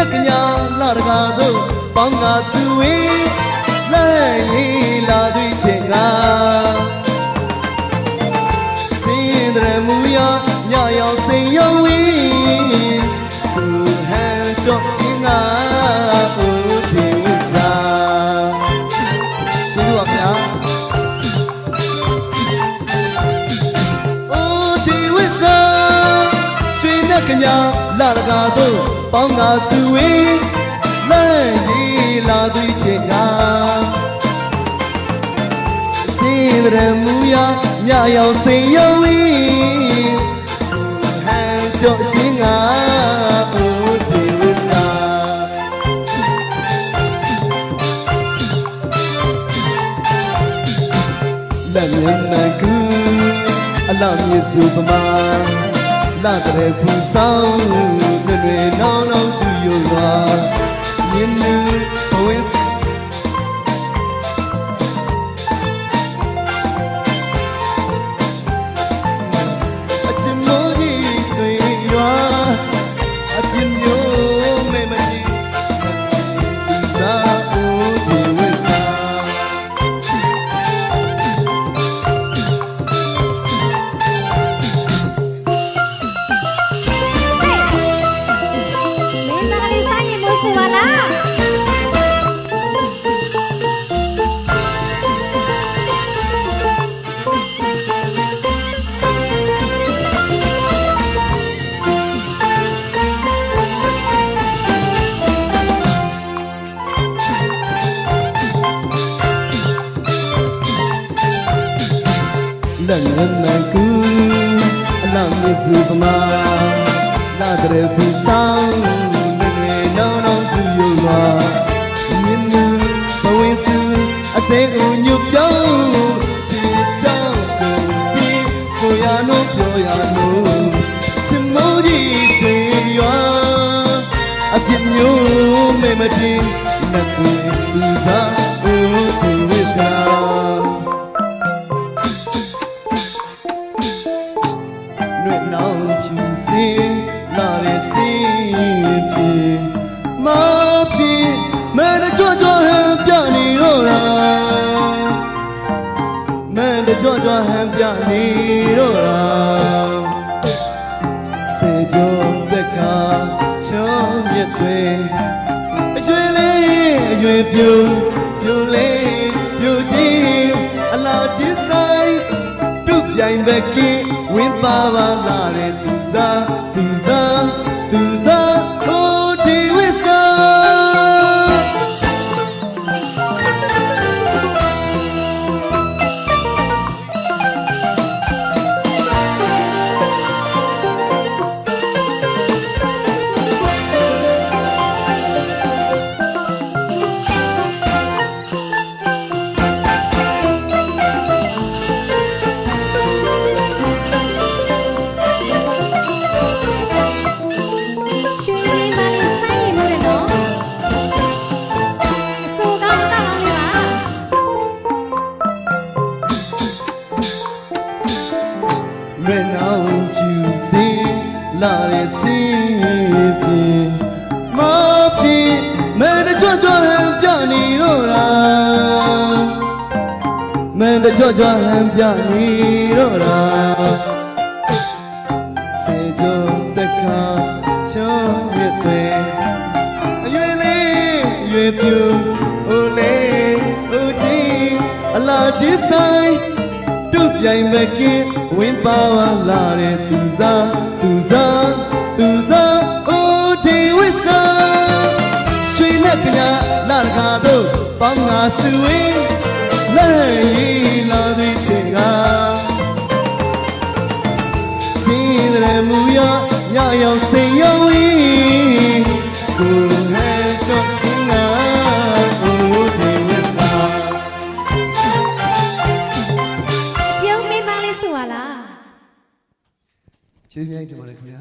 နဲ့ကညာလာတကာတို့ပေါင်းကားစုဝေးလဲရေးလာသူချင်းကစင်တရမူရညရောက်စိန်ရောက်ဝေးသူဟန်ကြော့ရှင်ကဦးဒီဝိစာကျေးဇူးပါဗျာဦးဒီဝိစာရွှေနဲ့ကညာလာတကာတို့ပေါင်းကားစုဝေးလဲရေးလာသူချင်းကစင်တရမူရညရောက်စိန်ရောက်ဝေးဟန်ကြော့ရှင်ကဦးဒီဝိစာလက်မျက်နှာကူအလောင်းရစုပမာလာတဲ့ဖူဆောင်တွေနောင်နောင်သူယုံလာမြင်နေဘဝအချင်မိုးကြီးဆွေရွာအပြင်းမျိုးမဲမကြီးသာဦးဒီဝိစာလက်နက်ကူအလောင်းရစုပမာလာတဲ့ဖူဆောင်တွေနောင်နောင်သူယုံလာမြင်နေဘဝင်းစုအသေးကိုညွတ်ပြောင်းချစ်ချောင်းကိုစီဆိုရလို့ပြောရလို့ချစ်မိုးကြီးဆွေရွာအပြစ်မျိုးမဲမတင်နဲ့ကိုလူသားဦးဒီဝိစာနောင်ဖြူစင်လာတဲ့စင်ပြေမပြေမဲကြွကြွဟန်ပြနေတော့တာမဲကြွကြွဟန်ပြနေတော့တာစေကြုံတဲ့ခါချောင်းမြက်တွေအရွယ်လေးအရွယ်ပြူပြူလေးပြူချင်းအလားချင်းဆိုင်တုတ်ပြိုင်ပဲကင်းဝင်းပါပါလာတဲ့သူစားသူစားသူစားဟိုဒီဝိစာမဲနောင်ဖြူစင်လာတဲ့စင်ပြေမပြေမဲကြွကြွဟန်ပြနေတော့တာမဲကြွကြွဟန်ပြနေတော့တာစေကြုံတဲ့ခါချောင်းမြက်တွေအရွယ်လေးအရွယ်ပြူအိုလေးအိုကြီးအလားကြီးဆိုင်တုတ်ပြိုင်မဲ့ကင်းဝင်းပါဝါလာတဲ့သူစားသူစားသူစားအိုဒီဝိစာချွေနဲ့ကညာလာတကာတို့ပေါင်းငါစုဝေးလဲရေးလာသူချင်းကစင်ရမူရညရောက်စိန်ရောက်ဝေးကိုဟဲ့ကြောင့်စင်ကအိုဒီဝိစာကျေးဇူးများတင်ပါတယ်ခင်ဗျာ